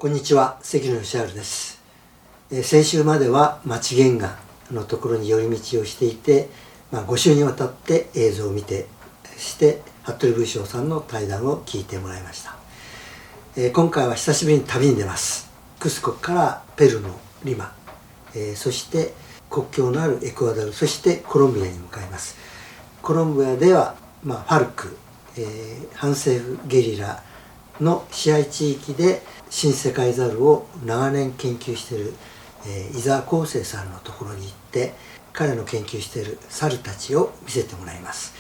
こんにちは、関野義治です。先週までは町原画のところに寄り道をしていて、5週にわたって映像を見てして服部武将さんの対談を聞いてもらいました。今回は久しぶりに旅に出ます。クスコからペルーのリマ、そして国境のあるエクアドル、そしてコロンビアに向かいます。コロンビアでは、ファルク、反政府ゲリラの支配地域で新世界ザルを長年研究している、伊沢康生さんのところに行って彼の研究している猿たちを見せてもらいます。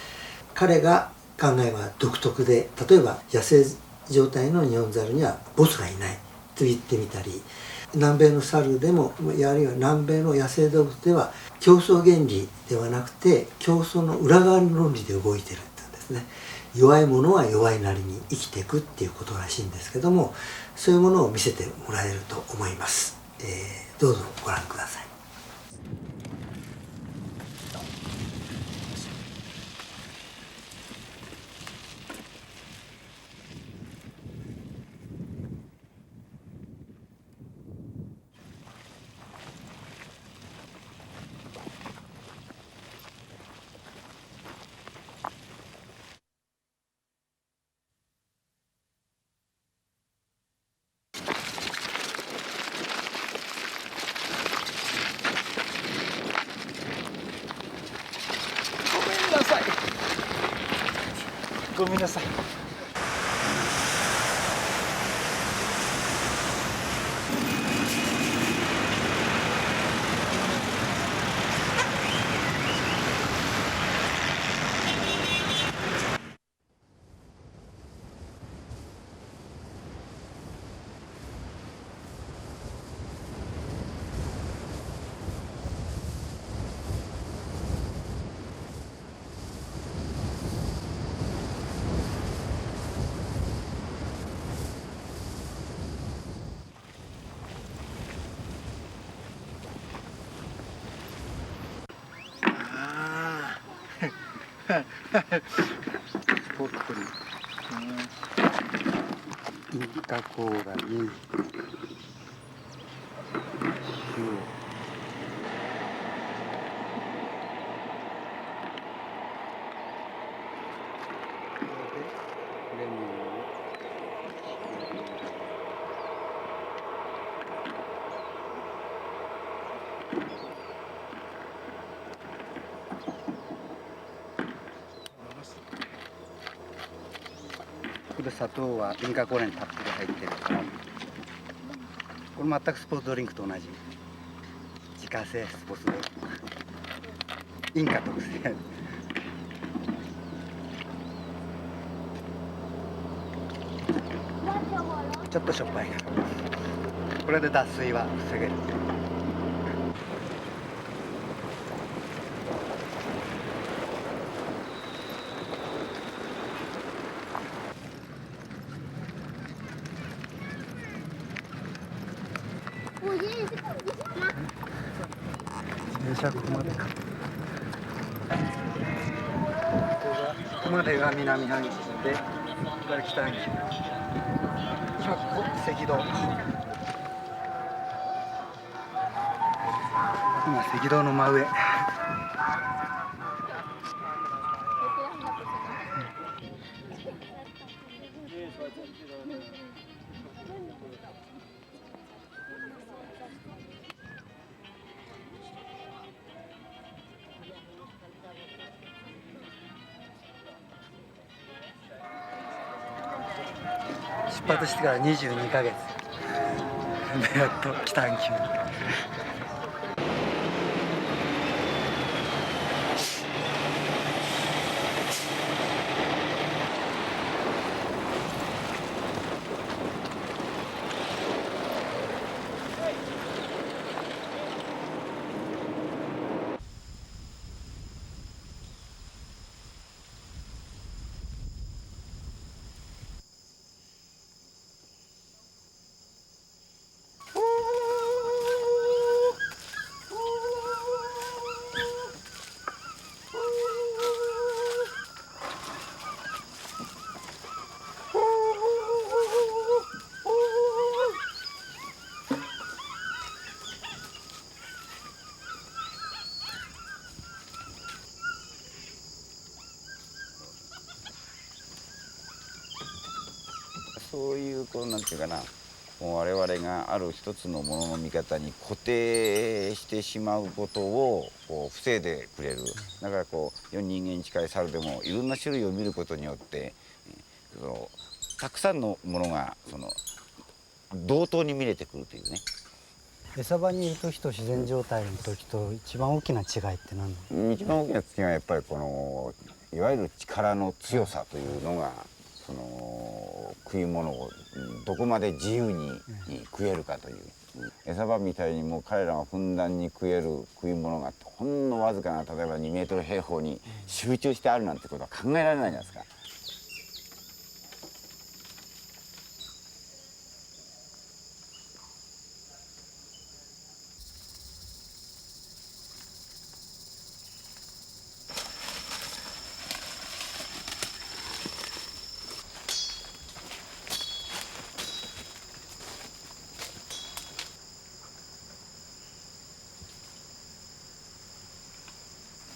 彼が考えは独特で、例えば野生状態のニホンザルにはボスがいないと言ってみたり、南米の猿でもあるいは南米の野生動物では競争原理ではなくて競争の裏側の論理で動いているっていうんですね。弱いものは弱いなりに生きていくっていうことらしいんですけども、そういうものを見せてもらえると思います。どうぞご覧ください。ごめんなさい。ぽっこり。インカコーラに塩。レモンをこれ砂糖はインカコーラにたっぷり入ってるから、これ全くスポーツドリンクと同じ自家製スポーツドリンク、インカ特製。ちょっとしょっぱいな。これで脱水は防げる。電車ここまでか。ここまでが南半球で、ここから北半球。今ここ赤道。今赤道の真上。出発してから22ヶ月でやっと北半球。こうなんていうかな、もう我々がある一つのものの見方に固定してしまうことをこう防いでくれる。だからこう世に人間に近い猿でもいろんな種類を見ることによってそのたくさんのものが同等に見れてくるというね。餌場にいる時と自然状態の時と一番大きな違いって何なの？一番大きな違いはやっぱりこのいわゆる力の強さというのがその食い物をどこまで自由に食えるかという、餌場みたいにもう彼らがふんだんに食える食い物がほんのわずかな例えば2メートル平方に集中してあるなんてことは考えられないじゃないですか。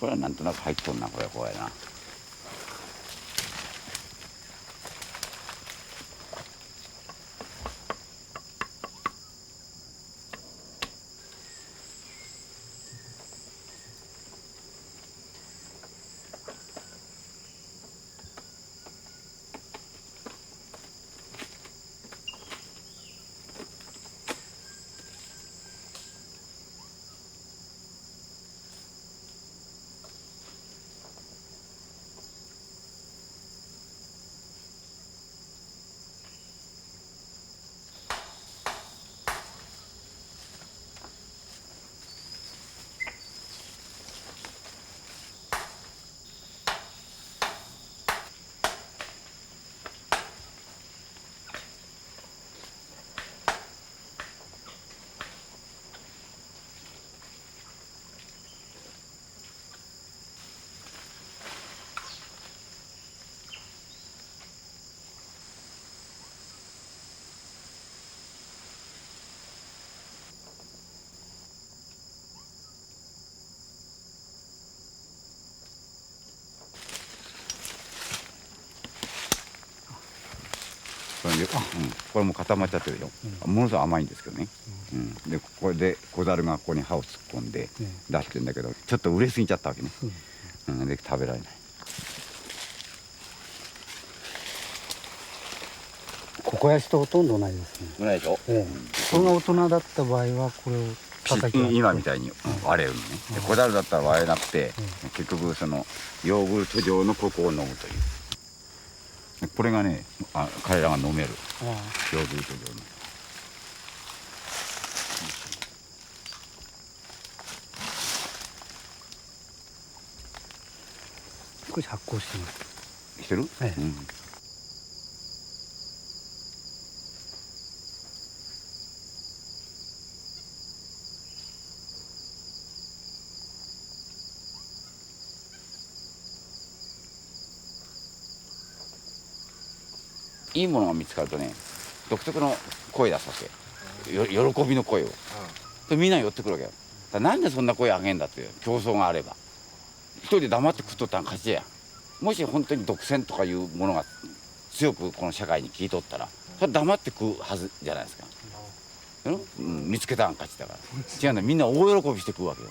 これはなんとなく入っとんな、これ怖いな。これも固まっちゃってるでしょ、ものすごい甘いんですけどね、でこれで小猿がここに歯を突っ込んで出してるんだけどちょっと売れすぎちゃったわけね、で食べられない。ここやしとほとんどないですね。ないでしょ、これが大人だった場合はこれを叩き割って今みたいに割れるのね、で小猿だったら割れなくて、結局そのヨーグルト状のココを飲むという。これがね彼らが飲めるヨーグルト状の。少し発酵してます。してる？いいものが見つかるとね独特の声出すわけ、喜びの声を、でみんな寄ってくるわけよ。だからなんでそんな声あげんだっていう競争があれば一人で黙って食っとったら勝ちやん。もし本当に独占とかいうものが強くこの社会に聞いとったらそれは黙って食うはずじゃないですか、見つけたん勝ちだから。違うんだ、みんな大喜びして食うわけよ。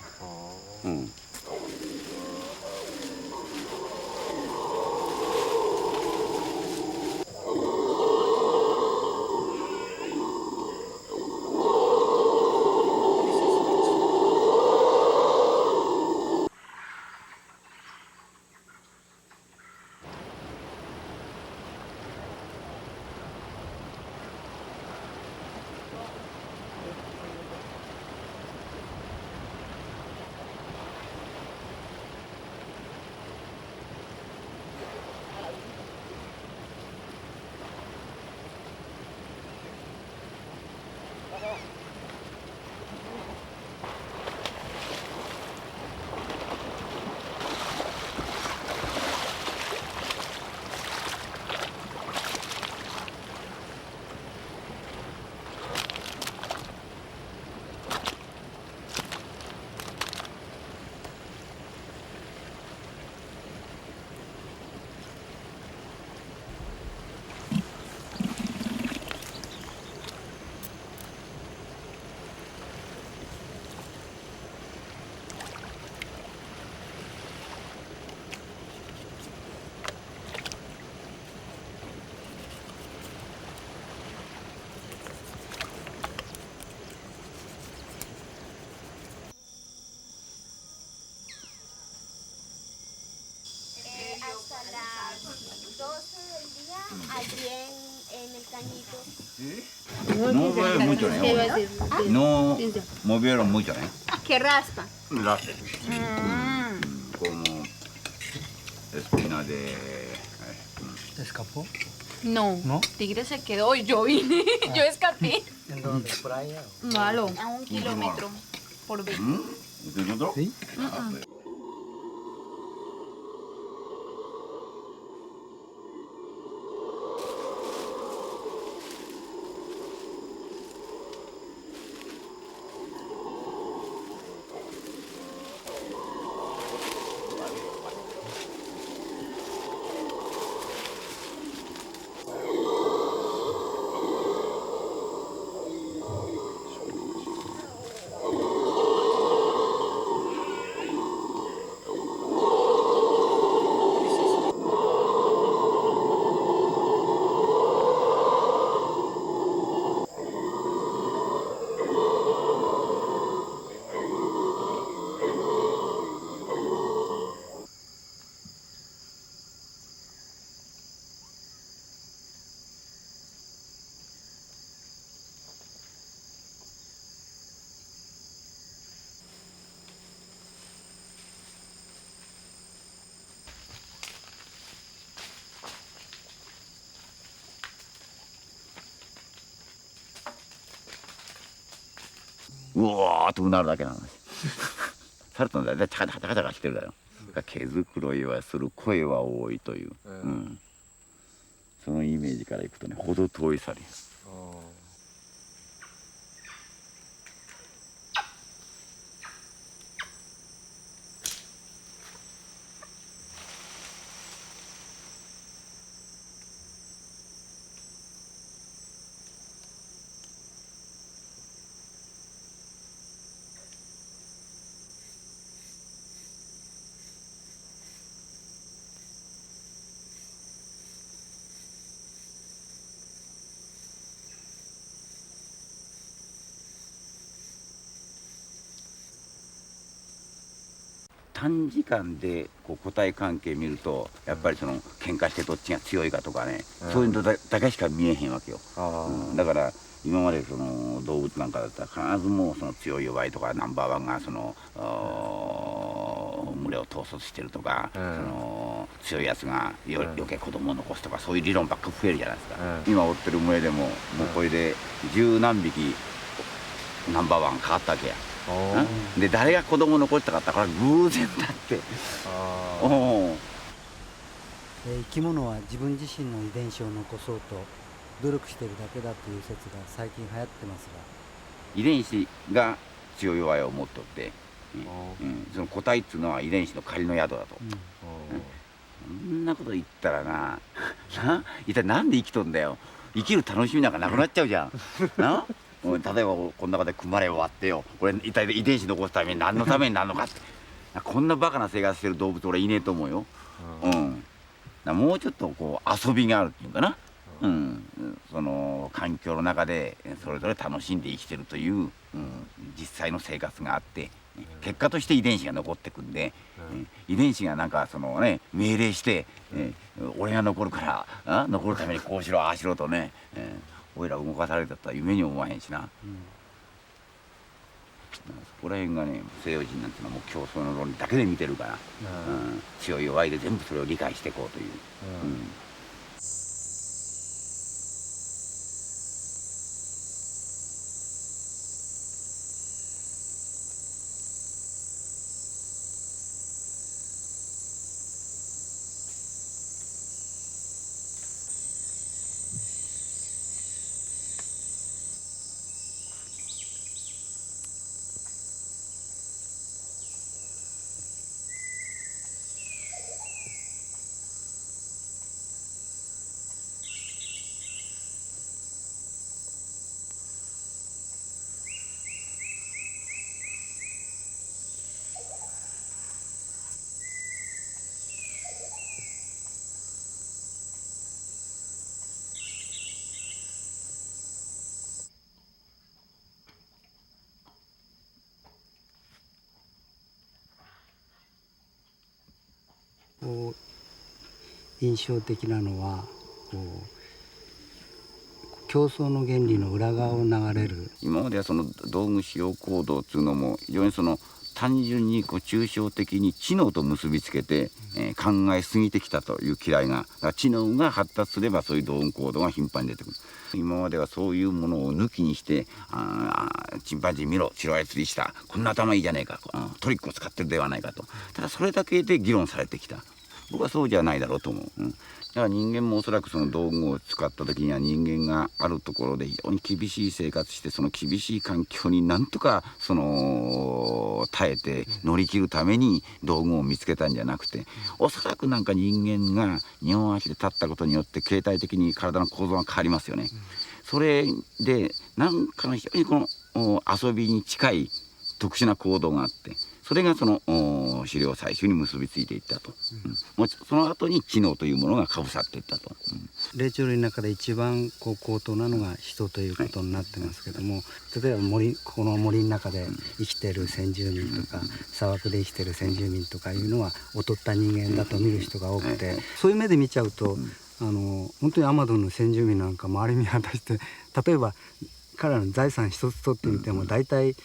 las 12 del día allí en el cañito. No mueve mucho, ¿Qué iba a ¿eh? decir? No movieron mucho, ¿eh? Que raspa. Como espina de... ¿Escapó? No, ¿No? Tigre se quedó y yo vine, yo escapé. ¿En dónde? ¿Por allá? Malo, a 1 kilómetro por vez. ¿Usted es otro? ¿Sí?うわーっとうなるだけなの。猿との大体チャカチャカチャカチャカしてるだよ。毛づくろいはする、声は多いという、そのイメージからいくとね、ほど遠い猿よ。短時間でこう個体関係見るとやっぱりその喧嘩してどっちが強いかとかね、そういうのだけしか見えへんわけよ。だから今までその動物なんかだったら必ずもうその強い弱いとかナンバーワンがその群れを統率してるとか、その強いやつが余計子供を残すとか、そういう理論ばっか増えるじゃないですか。今追ってる群れでももうこれで十何匹ナンバーワン変わったわけや。で誰が子供を残したかったから偶然だって。生き物は自分自身の遺伝子を残そうと努力しているだけだという説が最近流行ってますが、遺伝子が強い弱いを持っとって、その個体っていうのは遺伝子の仮の宿だと。そんなこと言ったらな一体なんで生きとんだよ。生きる楽しみなんかなくなっちゃうじゃん。な例えばこの中で組まれ終わってよ、これ一体遺伝子残すために何のためになるのかって、こんなバカな生活してる動物俺いねえと思うよ。もうちょっとこう遊びがあるっていうかな、その環境の中でそれぞれ楽しんで生きてるという、実際の生活があって、結果として遺伝子が残ってくんで、遺伝子がなんかそのね命令して、俺が残るから残るためにこうしろああしろとね、おいら動かされたとは夢に思わへんしな。そこら辺がね西洋人なんてのはもう競争の論理だけで見てるから、強い弱いで全部それを理解していこうという。印象的なのはこう競争の原理の裏側を流れる。今まではその道具使用行動っていうのも非常にその単純にこう抽象的に知能と結びつけて、考えすぎてきたという嫌いが、だから知能が発達すればそういう道具行動が頻繁に出てくる。今まではそういうものを抜きにしてチンパンジー見ろ、シロアリ釣りした、こんな頭いいじゃねえか、トリックを使ってるではないかと、ただそれだけで議論されてきた。僕はそうじゃないだろうと思う。だから人間もおそらくその道具を使った時には人間があるところで非常に厳しい生活して、その厳しい環境になんとかその耐えて乗り切るために道具を見つけたんじゃなくて、おそらくなんか人間が2本足で立ったことによって形態的に体の構造が変わりますよね。それでなんかの非常にこの遊びに近い特殊な行動があって、それがその狩猟採集に結びついていったと、もうその後に知能というものがかぶさっていったと。霊長類の中で一番こう高等なのが人ということになってますけども、例えばこの森の中で生きてる先住民とか砂漠で生きてる先住民とかいうのは劣った人間だと見る人が多くて、そういう目で見ちゃうと本当にアマゾンの先住民なんか周り見渡して、例えば彼らの財産一つ取ってみても大体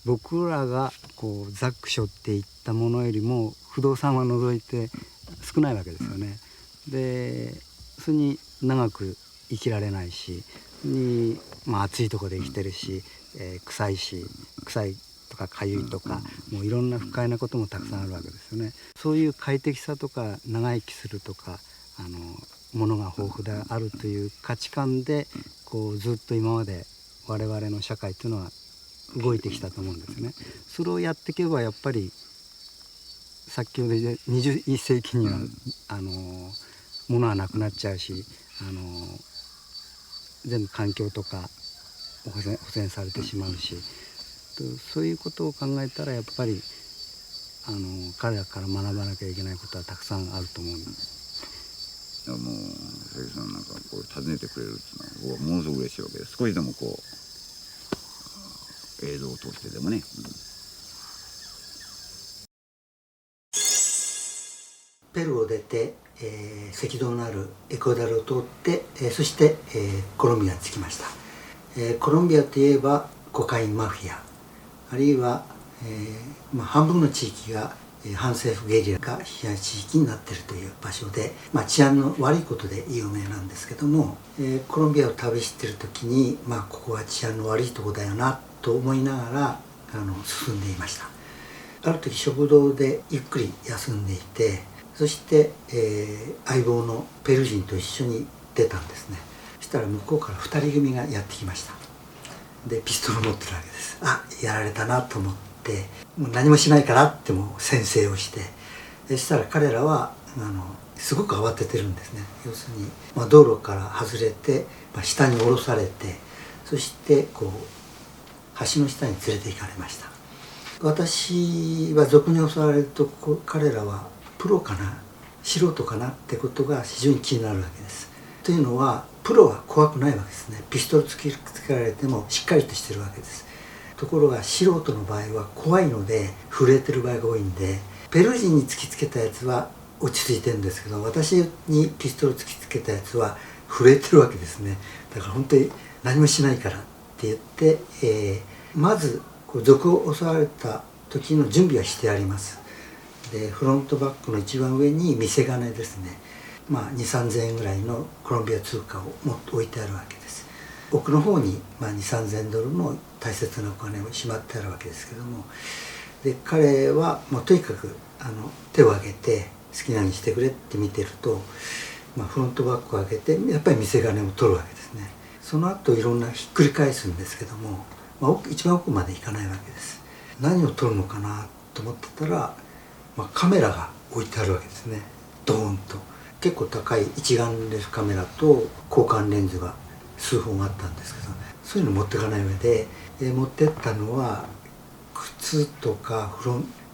僕らがこうザックショっていったものよりも不動産は除いて少ないわけですよね。でそれに長く生きられないし、暑いところで生きてるし、臭いとか痒いとか、もういろんな不快なこともたくさんあるわけですよね。そういう快適さとか長生きするとか物が豊富であるという価値観でこうずっと今まで我々の社会というのは動いてきたと思うんですね。それをやっていけばやっぱり先ほど言った21世紀には物はなくなっちゃうし、全部環境とか汚染されてしまうし、そういうことを考えたらやっぱり彼らから学ばなきゃいけないことはたくさんあると思うんです。もう関さんなんかこう訪ねてくれるっていうのはものすごく嬉しいわけです。少しでもこう映像を撮ってでもね、ペルーを出て、赤道のあるエクアドルを通って、そして、コロンビアに着きました。コロンビアといえばコカインマフィア、あるいは、半分の地域が反政府ゲリラが支配地域になっているという場所で、治安の悪いことで有名なんですけども、コロンビアを旅している時に、ここは治安の悪いとこだよなと思いながら進んでいました。ある時食堂でゆっくり休んでいて、そして、相棒のペルー人と一緒に出たんですね。そしたら向こうから2人組がやってきました。でピストルを持ってるわけです。やられたなと思って、もう何もしないからってもう宣誓をして、そしたら彼らはすごく慌ててるんですね。要するに、道路から外れて、下に下ろされて、そしてこう橋の下に連れて行かれました。私は俗に襲われると彼らはプロかな素人かなってことが非常に気になるわけです。というのはプロは怖くないわけですね。ピストル突きつけられてもしっかりとしてるわけです。ところが素人の場合は怖いので震えてる場合が多いんで、ペルー人に突きつけたやつは落ち着いてるんですけど、私にピストル突きつけたやつは震えてるわけですね。だから本当に何もしないからって言って、まず賊を襲われた時の準備はしてあります。でフロントバッグの一番上に見せ金ですね、2,000-3,000円ぐらいのコロンビア通貨を置いてあるわけです。奥の方に2,000-3,000ドルの大切なお金をしまってあるわけですけども、で彼はもうとにかく手を挙げて好きなようにしてくれって見てると、フロントバッグを開けてやっぱり見せ金を取るわけですね。その後いろんなひっくり返すんですけども、一番奥まで行かないわけです。何を取るのかなと思ってたら、カメラが置いてあるわけですね。ドーンと結構高い一眼レフカメラと交換レンズが数本あったんですけど、そういうの持ってかない上で、持ってったのは靴とか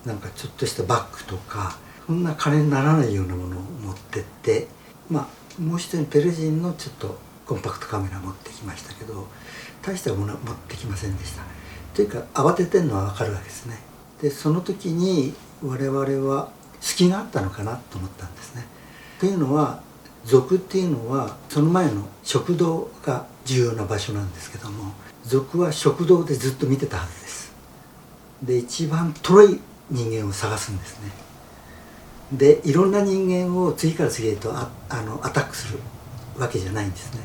なんかちょっとしたバッグとか、そんな金にならないようなものを持ってって、もう一人ペルー人のちょっとコンパクトカメラ持ってきましたけど、大したものは持ってきませんでした。というか慌ててるのは分かるわけですね。でその時に我々は隙があったのかなと思ったんですね。というのは族っていうのはその前の食堂が重要な場所なんですけども、族は食堂でずっと見てたはずです。で一番トロい人間を探すんですね。でいろんな人間を次から次へとアタックするわけじゃないんですね。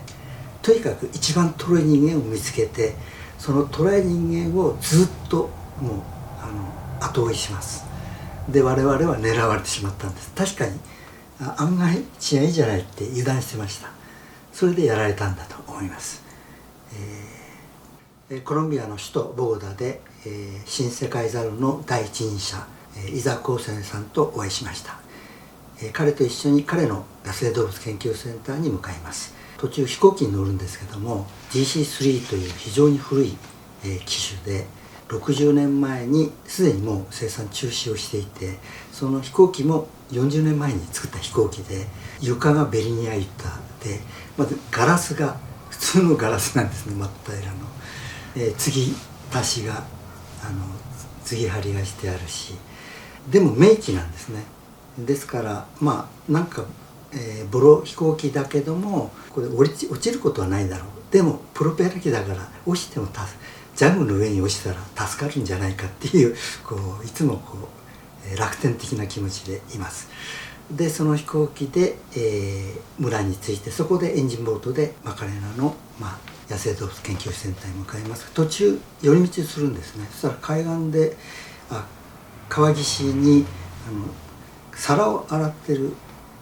とにかく一番トロい人間を見つけて、そのトロい人間をずっともう後追いします。で我々は狙われてしまったんです。確かに案外治安いいじゃないって油断してました。それでやられたんだと思います。コロンビアの首都ボゴタで、新世界ザルの第一人者伊沢光泉さんとお会いしました。彼と一緒に彼の野生動物研究センターに向かいます。途中飛行機に乗るんですけども DC-3 という非常に古い、機種で60年前にすでにもう生産中止をしていて、その飛行機も40年前に作った飛行機で、床がベリニア板で、まずガラスが普通のガラスなんですね、真っ平らの。継ぎ足しが継ぎ張りがしてあるし、でも名機なんですね。ですからまあなんか、ボロ飛行機だけどもこれ落ちることはないだろう。でもプロペラ機だから落ちてもジャングルの上に落ちたら助かるんじゃないかっていう、いつも楽天的な気持ちでいます。でその飛行機で、村に着いて、そこでエンジンボートでマカレナの、野生動物研究センターに向かいます。途中寄り道するんですね。そしたら海岸で川岸に皿を洗ってる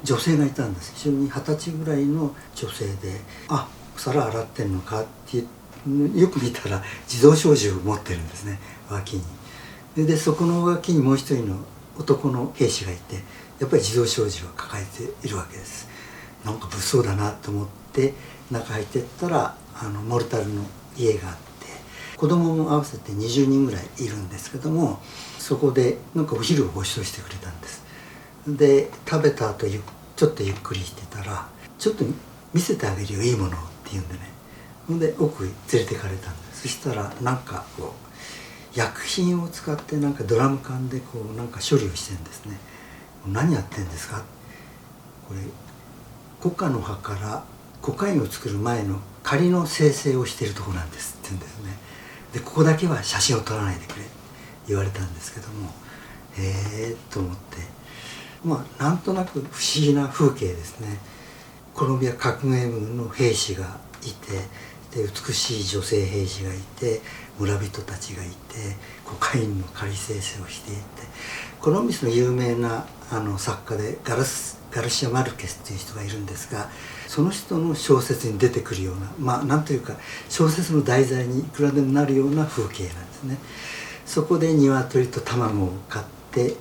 女性がいたんです。一緒に20歳ぐらいの女性で「皿洗ってんのか?」ってよく見たら自動小銃を持ってるんですね、脇に。でそこの脇にもう一人の男の兵士がいて、やっぱり自動小銃を抱えているわけです。なんか物騒だなと思って中入ってったらモルタルの家があって、子供も合わせて20人ぐらいいるんですけども、そこでなんかお昼をご馳走してくれたんです。で食べた後ちょっとゆっくりしてたら「ちょっと見せてあげるよ、いいものを」って言うんでね。ほんで奥へ連れてかれたんです。そしたらなんか薬品を使ってなんかドラム缶でなんか処理をしてるんですね。何やってんですか？これコカの葉からコカインを作る前の仮の生成をしているとこなんですって言うんですね。でここだけは写真を撮らないでくれって言われたんですけども、と思って、なんとなく不思議な風景ですね。コロンビア革命軍の兵士がいて、で美しい女性兵士がいて、村人たちがいて、コカインの仮生成をしていて、コロンビスの有名な作家でガルシア・マルケスという人がいるんですが、その人の小説に出てくるような、なんというか小説の題材にいくらでもなるような風景なんですね。そこで鶏と卵を買って、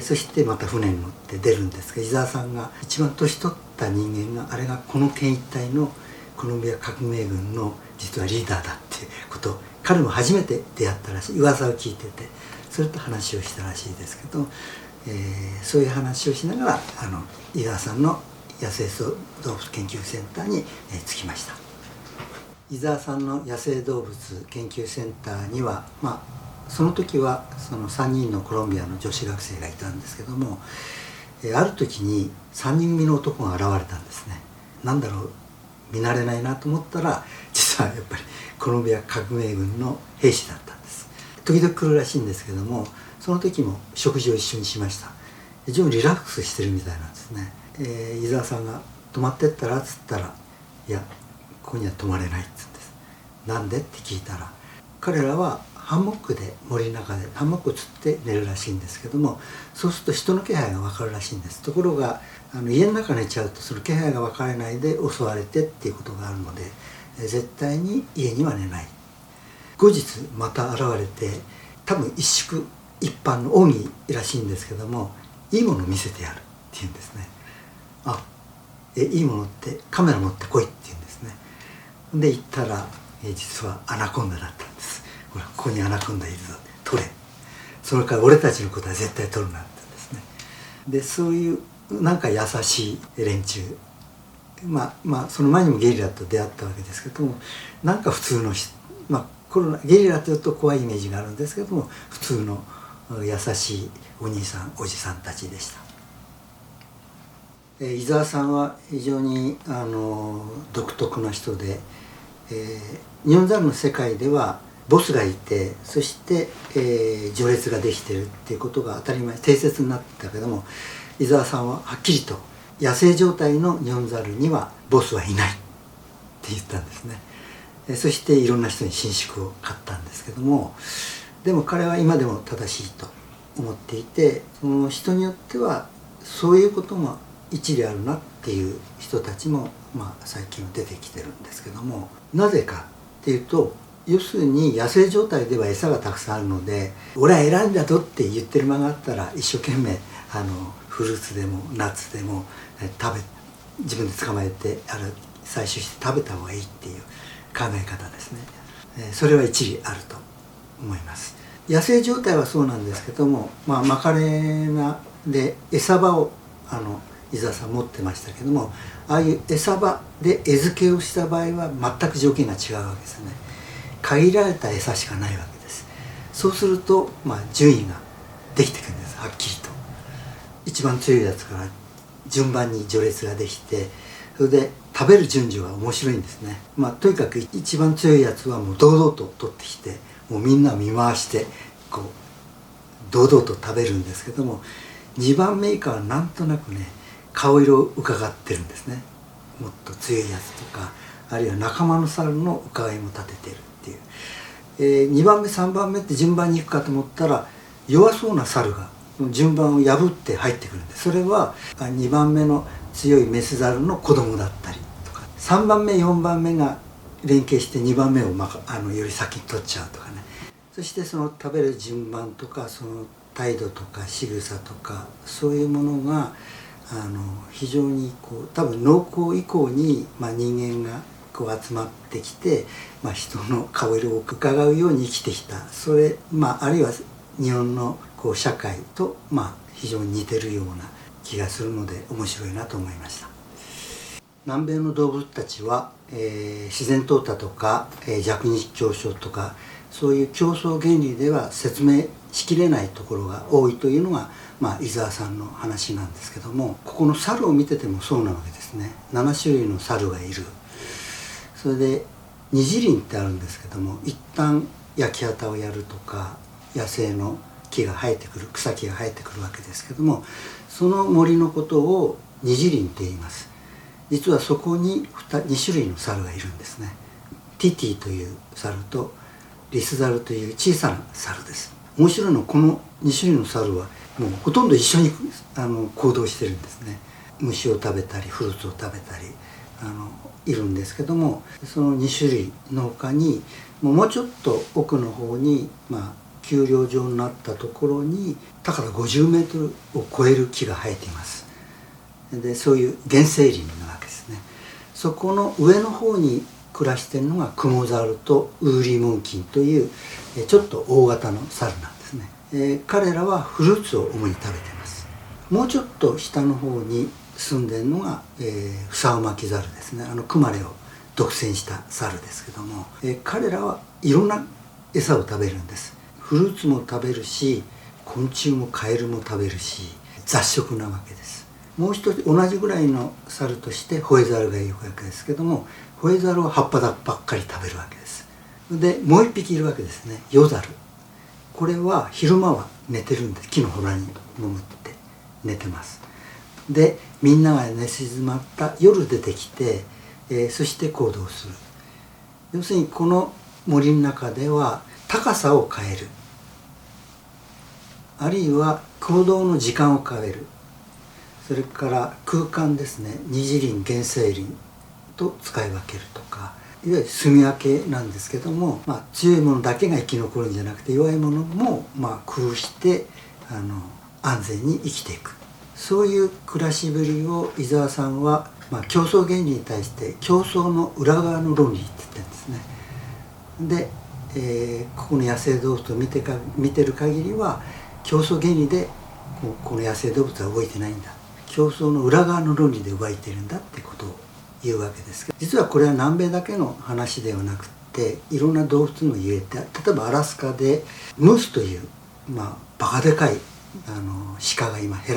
そしてまた船に乗って出るんですが、伊沢さんが一番年取った人間が、あれがこの県一帯のコロンビア革命軍の実はリーダーだっていうことを彼も初めて出会ったらしい、噂を聞いてて、それと話をしたらしいですけど、そういう話をしながら伊沢さんの野生動物研究センターに着きました。伊沢さんの野生動物研究センターには、その時はその3人のコロンビアの女子学生がいたんですけども、ある時に3人組の男が現れたんですね。なんだろう、見慣れないなと思ったら、実はやっぱりコロンビア革命軍の兵士だったんです。時々来るらしいんですけども、その時も食事を一緒にしました。非常にリラックスしてるみたいなんですね。伊沢さんが「泊まってったら?」っつったら「いや、ここには泊まれない」っつうんです。なんでって聞いたら、彼らはハンモックで森の中でハンモックをつって寝るらしいんですけども、そうすると人の気配が分かるらしいんです。ところが家の中に寝ちゃうとその気配が分からないで襲われてっていうことがあるので、絶対に家には寝ない。後日また現れて、多分一宿一般の恩義らしいんですけども、いいものを見せてやるって言うんですね。いいものってカメラ持ってこいって言うんですね。で行ったら、実はアナコンダだったんです。ほら、ここにアナコンダいるぞ、撮れ、それから俺たちのことは絶対撮るなって言うんですね。でそういうなんか優しい連中、その前にもゲリラと出会ったわけですけども、なんか普通のゲリラというと怖いイメージがあるんですけども、普通の優しいお兄さんおじさんたちでした。伊沢さんは非常に独特な人で、日本猿の世界ではボスがいて、そして、序列ができてるっていうことが当たり前定説になってたけども、伊沢さんははっきりと野生状態のニホンザルにはボスはいないって言ったんですね。そしていろんな人に伸縮を買ったんですけども、でも彼は今でも正しいと思っていて、その人によってはそういうことも一理あるなっていう人たちも、最近は出てきてるんですけども、なぜかっていうと、要するに野生状態では餌がたくさんあるので、俺は偉いんだぞって言ってる間があったら、一生懸命フルーツでもナッツでも自分で捕まえて採取して食べた方がいいっていう考え方ですね。それは一理あると思います。野生状態はそうなんですけども、マカレーナで餌場を伊沢さん持ってましたけども、ああいう餌場で餌付けをした場合は全く条件が違うわけですね。限られた餌しかないわけです。そうすると、順位ができてくるんです。はっきりと一番強いやつから順番に序列ができて、それで食べる順序が面白いんですね。とにかく一番強いやつはもう堂々と取ってきて、もうみんな見回してこう堂々と食べるんですけども、2番目以下はなんとなくね、顔色を伺ってるんですね。もっと強いやつとか、あるいは仲間の猿の伺いも立ててるっていう、2番目3番目って順番に行くかと思ったら、弱そうな猿が順番を破って入ってくるんで、それは2番目の強いメス猿の子供だったりとか、3番目4番目が連携して2番目をより先に取っちゃうとかね。そしてその食べる順番とか、その態度とか仕草とか、そういうものが非常に多分農耕以降に、人間が集まってきて、人の顔色を伺うように生きてきた、それ、あるいは日本の社会と、非常に似てるような気がするので面白いなと思いました。南米の動物たちは、自然淘汰とか、弱肉強食とか、そういう競争原理では説明しきれないところが多いというのが、伊沢さんの話なんですけども、ここの猿を見ててもそうなわけですね。7種類の猿がいる。それで二次林ってあるんですけども、一旦焼き畑をやるとか、野生の木が生えてくる、草木が生えてくるわけですけども、その森のことを二次林って言います。実はそこに2種類の猿がいるんですね。ティティという猿とリスザルという小さな猿です。面白いのは、この2種類の猿はもうほとんど一緒に行動してるんですね。虫を食べたりフルーツを食べたりいるんですけども、その2種類の他にもうちょっと奥の方に、丘陵状になったところに高さ50メートルを超える木が生えています。でそういう原生林なわけですね。そこの上の方に暮らしているのがクモザルとウーリモンキンというちょっと大型の猿なんですね。彼らはフルーツを主に食べています。もうちょっと下の方に住んでいるのが、フサオマキザルですね。クマレを独占した猿ですけども、彼らはいろんな餌を食べるんです。フルーツも食べるし、昆虫もカエルも食べるし、雑食なわけです。もう一つ同じぐらいの猿としてホエザルがいるわけですけども、ホエザルは葉っぱばっかり食べるわけです。でもう一匹いるわけですね、ヨザル。これは昼間は寝てるんです。木のほらに潜って寝てます。でみんなが寝静まった夜出てきて、そして行動する。要するにこの森の中では高さを変える、あるいは行動の時間を変える、それから空間ですね、二次林原生林と使い分けるとか、いわゆる住み分けなんですけども、強いものだけが生き残るんじゃなくて、弱いものも工夫して安全に生きていく、そういう暮らしぶりを伊沢さんは、競争原理に対して競争の裏側の論理って言ってるんですね。で、ここの野生動物を見てる限りは、競争原理でこの野生動物は動いてないんだ、競争の裏側の論理で動いてるんだってことを言うわけですけど、実はこれは南米だけの話ではなくて、いろんな動物も言えて、例えばアラスカでムースというバカでかい鹿が今ヘ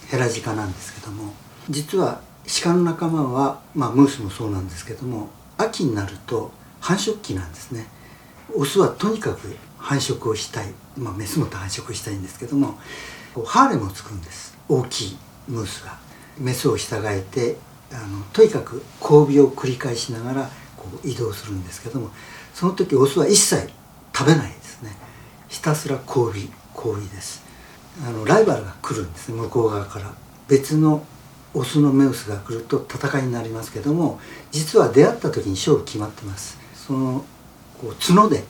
ヘラジカなんですけども、実は鹿の仲間は、ムースもそうなんですけども、秋になると繁殖期なんですね。オスはとにかく繁殖をしたい、メスも繁殖したいんですけども、ハーレムを作るんです。大きいムースがメスを従えてとにかく交尾を繰り返しながら移動するんですけども、その時オスは一切食べないですね。ひたすら交尾です。ライバルが来るんですね。向こう側から別のオスのメウスが来ると戦いになりますけども、実は出会った時に勝負決まってます。その角で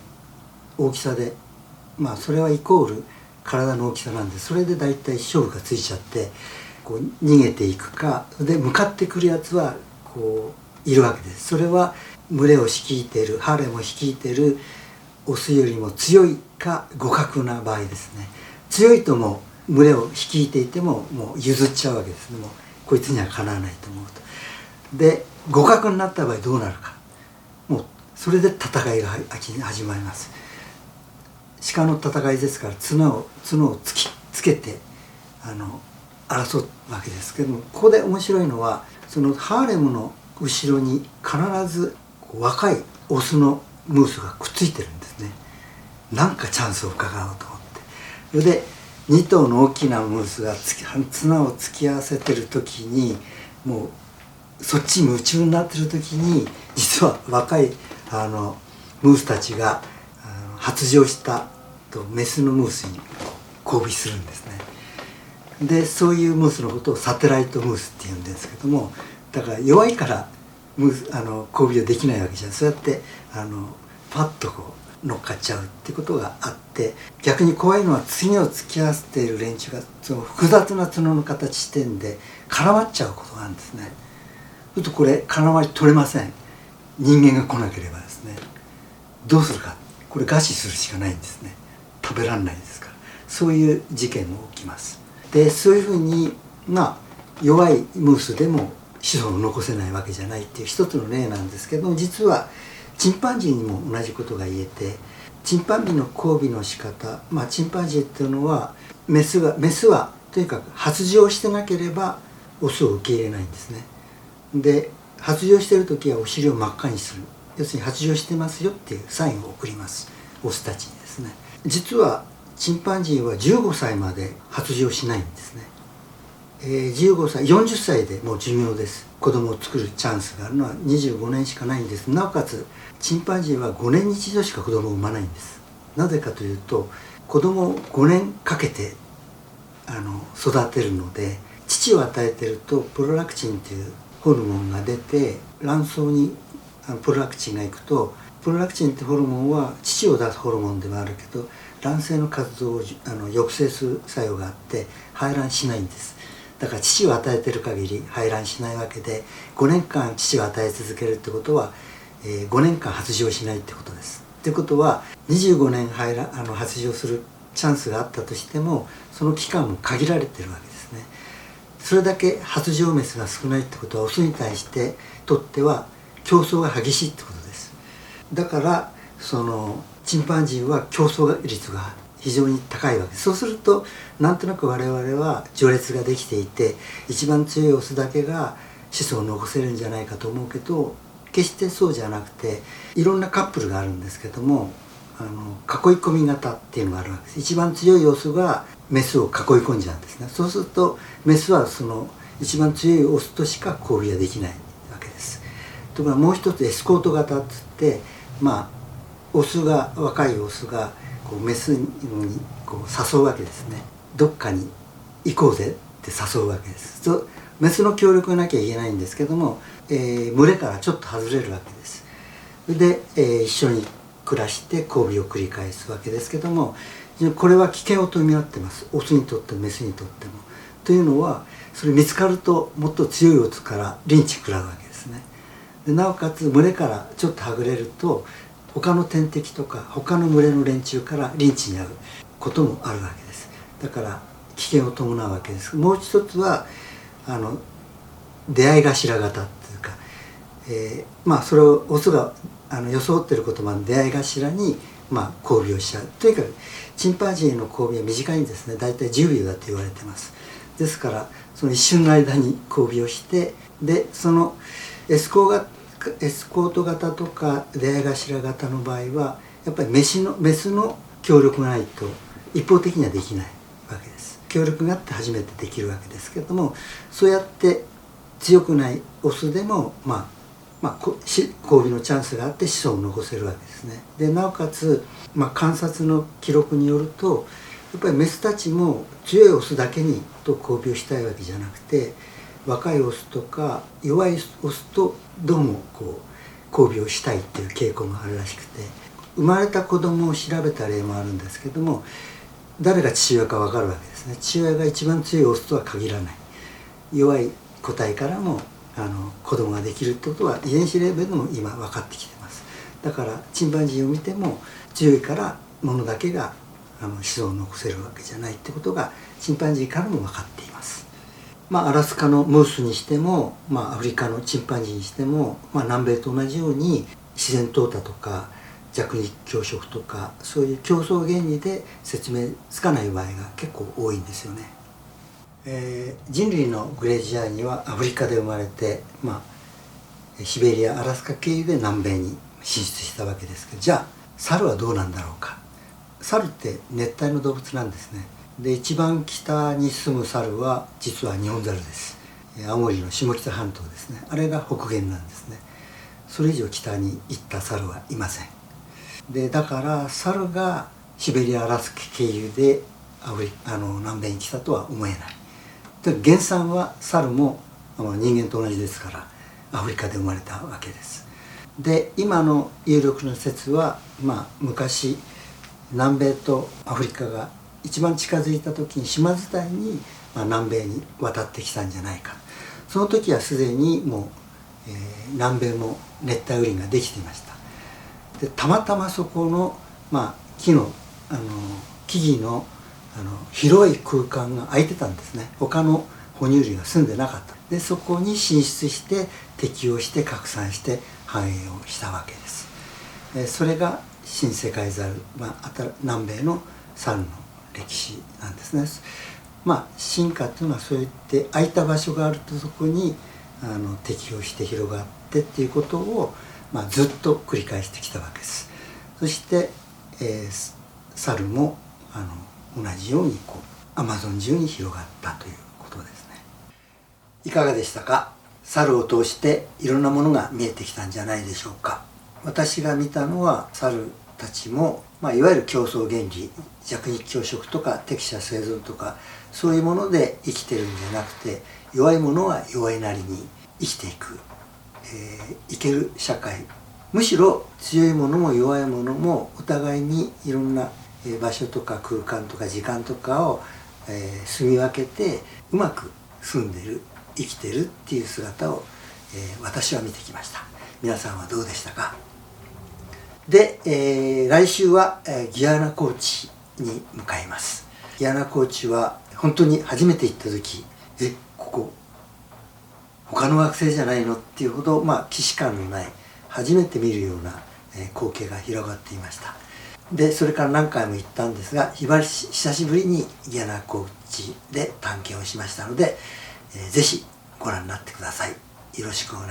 大きさで、それはイコール体の大きさなんで、それで大体勝負がついちゃって、逃げていくかで向かってくるやつはいるわけです。それは群れを率いている、ハーレムを率いているオスよりも強いか互角な場合ですね。強いとも群れを率いていてももう譲っちゃうわけですね。もうこいつにはかなわないと思うと。で互角になった場合どうなるか、もうそれで戦いが始まります。鹿の戦いですから角を突きつけて争うわけですけども、ここで面白いのは、そのハーレムの後ろに必ず若いオスのムースがくっついてるんですね。なんかチャンスを伺おうと思って、それで2頭の大きなムースが綱を突き合わせてる時に、もうそっちに夢中になってる時に、実は若いムースたちが発情したとメスのムースに交尾するんですね。でそういうムースのことをサテライトムースっていうんですけども、だから弱いから交尾はできないわけじゃん。そうやってパッと乗っかっちゃうってことがあって、逆に怖いのは次を突き合わせている連中がその複雑な角の形してんで絡まっちゃうことがあるんですね。するとこれ絡まり取れません。人間が来なければですね、どうするか、これ餓死するしかないんですね。食べられないですから。そういう事件も起きます。でそういうふうに弱いムースでも子孫を残せないわけじゃないっていう一つの例なんですけども、実はチンパンジーにも同じことが言えて、チンパンジーの交尾の仕方、チンパンジーっていうのはメスはとにかく発情してなければオスを受け入れないんですね。で発情してる時はお尻を真っ赤にする、要するに発情してますよっていうサインを送ります、オスたちにですね。実はチンパンジーは15歳まで発情しないんですね。15歳40歳でもう寿命です。子供を作るチャンスがあるのは25年しかないんです。なおかつチンパンジーは5年に一度しか子供を産まないんです。なぜかというと、子供を5年かけて育てるので、乳を与えてるとプロラクチンというホルモンが出て、卵巣にプロラクチンがいくと、プロラクチンってホルモンは乳を出すホルモンではあるけど、卵巣の活動を抑制する作用があって排卵しないんです。だから乳を与えてる限り排卵しないわけで、5年間乳を与え続けるってことは、5年間発情しないってことです。ってことは25年発情するチャンスがあったとしても、その期間も限られてるわけですね。それだけ発情メスが少ないってことは、オスに対してとっては競争が激しいってことです。だからチンパンジーは競争率が非常に高いわけです。そうするとなんとなく我々は序列ができていて、一番強いオスだけが子孫を残せるんじゃないかと思うけど、決してそうじゃなくて、いろんなカップルがあるんですけども、囲い込み型っていうのがあるわけです。一番強いオスがメスを囲い込んじゃうんですね。そうするとメスはその一番強いオスとしか交尾はできないわけです。ところがもう一つエスコート型っつって、若いオスがメスに誘うわけですね。どっかに行こうぜって誘うわけです。メスの協力がなきゃいけないんですけども、群れからちょっと外れるわけです。で、一緒に暮らして交尾を繰り返すわけですけども、これは危険を伴ってます。オスにとってもメスにとっても。というのは、それ見つかるともっと強いオスからリンチ食らうわけですね。でなおかつ群れからちょっとはぐれると、他の天敵とか他の群れの連中からリンチに遭うこともあるわけです。だから危険を伴うわけです。もう一つは出会い頭型っていうか、それをオスが装ってることもある出会い頭に交尾をしちゃう。とにかくチンパンジーの交尾は短いんですね。だいたい10秒だと言われてます。ですからその一瞬の間に交尾をして、でそのエスコート型とか出会い頭型の場合はやっぱりメスの協力がないと一方的にはできないわけです。協力があって初めてできるわけですけれども、そうやって強くないオスでも交尾のチャンスがあって子孫を残せるわけですね。でなおかつ、観察の記録によるとやっぱりメスたちも強いオスだけにと交尾をしたいわけじゃなくて、若いオスとか弱いオスとどうも交尾をしたいっていう傾向があるらしくて、生まれた子供を調べた例もあるんですけども、誰が父親か分かるわけですね。父親が一番強いオスとは限らない。弱い個体からも子供ができるってことは遺伝子レベルでも今分かってきてます。だからチンパンジーを見ても強いからものだけが子孫を残せるわけじゃないってことがチンパンジーからも分かっています。アラスカのムースにしても、アフリカのチンパンジーにしても、南米と同じように自然淘汰とか弱肉強食とかそういう競争原理で説明つかない場合が結構多いんですよね。人類のグレージアーニはアフリカで生まれて、シベリアアラスカ経由で南米に進出したわけですけど、じゃあ猿はどうなんだろうか。猿って熱帯の動物なんですね。で一番北に住む猿は実はニホンザルです。青森の下北半島ですね。あれが北限なんですね。それ以上北に行った猿はいません。でだから猿がシベリアアラスカ経由で南米に来たとは思えない。で原産は猿も人間と同じですからアフリカで生まれたわけです。で今の有力な説は、昔南米とアフリカが一番近づいた時に島伝いに、南米に渡ってきたんじゃないか。その時はすでにもう、南米も熱帯雨林ができていました。でたまたまそこの、木々の広い空間が空いてたんですね。他の哺乳類が住んでなかった。でそこに進出して適応して拡散して繁栄をしたわけです。それが新世界ザル、南米の猿の歴史なんですね。進化というのはそういって空いた場所があるとそこに適応して広がってっていうことを、ずっと繰り返してきたわけです。そして、猿も同じようにアマゾン中に広がったということですね。いかがでしたか。猿を通していろんなものが見えてきたんじゃないでしょうか。私が見たのは猿たちも、いわゆる競争原理、弱肉強食とか適者生存とかそういうもので生きてるんじゃなくて、弱いものは弱いなりに生きていく、生ける社会。むしろ強いものも弱いものもお互いにいろんな場所とか空間とか時間とかを住み分けてうまく住んでる生きてるっていう姿を私は見てきました。皆さんはどうでしたか。で、来週はギアナ高地に向かいます。ギアナ高地は本当に初めて行った時ここ他の惑星じゃないのっていうほど既視感のない初めて見るような光景が広がっていました。でそれから何回も行ったんですが久しぶりにギアナ高地で探検をしましたので、ぜひご覧になってください。よろしくお願いします。